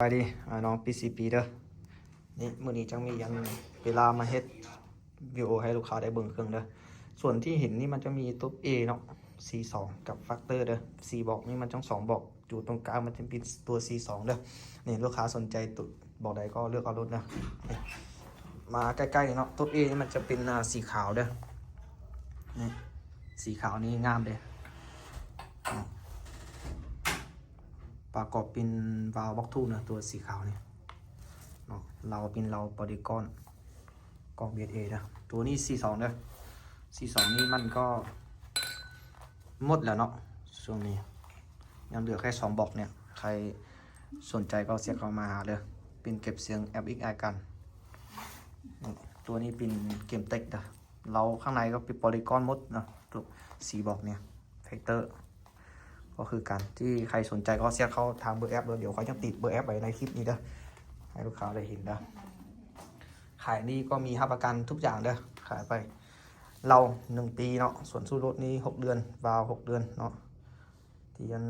ไปดิน้องPCPเด้อนี่มื้อนี้จังมียันเวลามาเฮ็ดวิดีโอให้ลูกค้าได้เบิ่งเครื่องเด้อส่วนที่เห็นนี่มันจะมีตัว A เนาะ C2 กับฟักเตอร์เด้อ C บอกนี่มันจัง2บอกอยู่ตรงกลางมันจะเป็นตัว C2 เด้อนี่ลูกค้าสนใจตัวบอกใดก็เลือกเอารถนะนี่มาใกล้ๆเนาะตัว A นี่มันจะเป็นสีขาวเด้อนี่สีขาวนี่งามเด้อประกอบเป็นวาล์วบล็อกทูนะตัวสีขาวเนี่ยเนาะเราเป็นเราบอดี้ก้อนกล่อง BSA นะตัวนี้ C2 เด้อ C2 นี่มันก็หมดแล้วเนาะช่วงนี้ยังเหลือแค่2บล็อกเนี่ยใครสนใจก็เสียเข้ามาหาเลยเป็นเก็บเสียง FXI กันตัวนี้เป็นเกมเต็กนะเราข้างในก็เป็นบอดี้ก้อนหมดนะตัว4บล็อกเนี่ยแฟกเตอร์ก็คือการที่ใครสนใจก็เสียเข้าทางเบอร์แอปเลยเดี๋ยวเขาจะติดเบอร์แอปไว้ในคลิปนี้เด้อให้ลูกค้าได้เห็นเด้อขายนี่ก็มีรับประกันทุกอย่างเด้อขายไปเรา1 ปีเนาะส่วนสู้รถนี้6 เดือนวาล์ว6 เดือนเนาะที่ยัน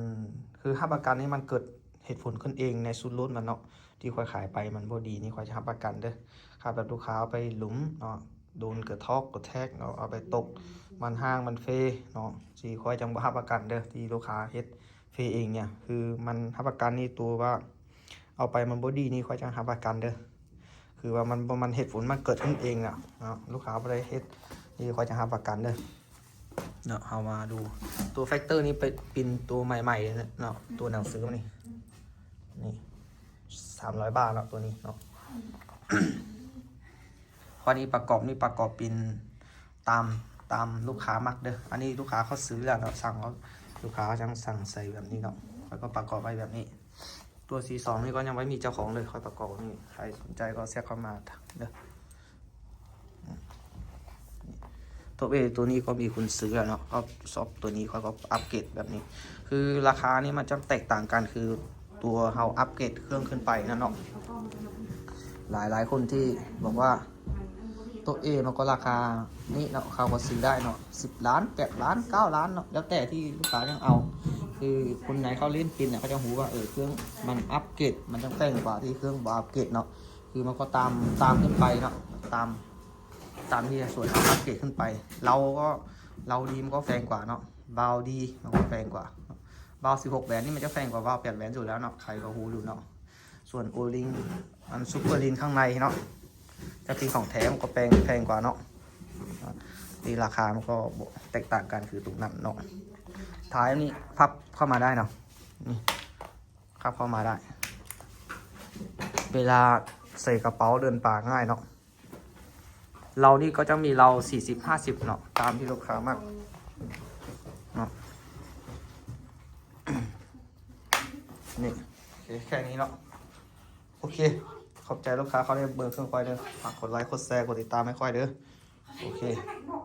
คือรับประกันนี่มันเกิดเหตุผลขึ้นเองในสู้รถมันเนาะที่ค่อยขายไปมันบ่ดีนี่ค่อยจะรับประกันเด้อขาแบบลูกค้าไปหลุมเนาะโดนกระทอกกระแทกเนาะเอาไปตกมันห้างมันเฟเนาะสีค่อยจังบ่รับประกันเด้อที่ลูกค้าเฮ็ดเฟเองเนี่ยคือมันรับประกันนี่ตัวว่าเอาไปมันบ่ดีนี่ค่อยจังรับประกันเด้อคือว่ามันเหตุผลมันเกิดขึ้นเองอ่ะเนาะลูกค้าบ่ได้เฮ็ดนี่ค่อยจะรับประกันเด้อเนาะเอามาดูตัวแฟกเตอร์นี่เป็นตัวใหม่ๆเนาะตัวหนังสือนี่300 บาทเนาะตัวนี้เนาะ ข้อนี้ประกอบเป็นตามลูกค้ามักเด้ออันนี้ลูกค้าเขาซื้อแล้วเนาะสั่งเขาลูกค้าจังสั่งใส่แบบนี้เนาะแล้วก็ประกอบไว้แบบนี้ตัว C2 นี่ก็ยังไม่มีเจ้าของเลยค่อยประกอบนี่ใครสนใจก็แทรกเข้ามาเด้อตัวตัวนี้ก็มีคุณซื้อแล้วเนาะก็ชอบตัวนี้เขาก็อัปเกรดแบบนี้คือราคานี่มันจะแตกต่างกันคือตัวเราอัปเกรดเครื่องขึ้นไปนั่นเนาะหลายคนที่บอกว่าตัว A มันก็ราคานี่เนาะเขาก็ซื้อได้เนาะ10 ล้าน8 ล้าน9 ล้านเนาะแล้วแต่ที่ลูกค้ายังเอาคือคนไหนเขาเล่นปินเนี่ยเขาจะหูว่าเครื่องมันอัปเกรดมันจะแพงกว่าที่เครื่องบาอัปเกรดเนาะคือมันก็ตามขึ้นไปเนาะตามที่ส่วนอัปเกรดขึ้นไปเราดีมันก็แพงกว่าเนาะบาวดีมันก็แพงกว่าบาว16 แหวนนี่มันจะแพงกว่าบาว8 แหวนอยู่แล้วเนาะใครก็หูอยู่เนาะส่วนโอลิงมันซุปเปอร์ลินข้างในเนาะจะเป็นของแท้มันก็แพงกว่าเนาะที่ราคามันก็แตกต่างกันคือตรงนั้นเนาะท้ายนี่พับเข้ามาได้เนาะนี่พับเข้ามาได้เวลาใส่กระเป๋าเดินป่าง่ายเนาะเรานี่ก็จะมีเรา40-50เนาะตามที่ลูกค้ามากเนาะนี่แค่นี้เนาะโอเคขอบใจลูกค้าเขาได้เบอร์เครื่องค่อยเด้อฝากกดไลค์กดแชร์กดติดตามให้ค่อยเด้อโอเค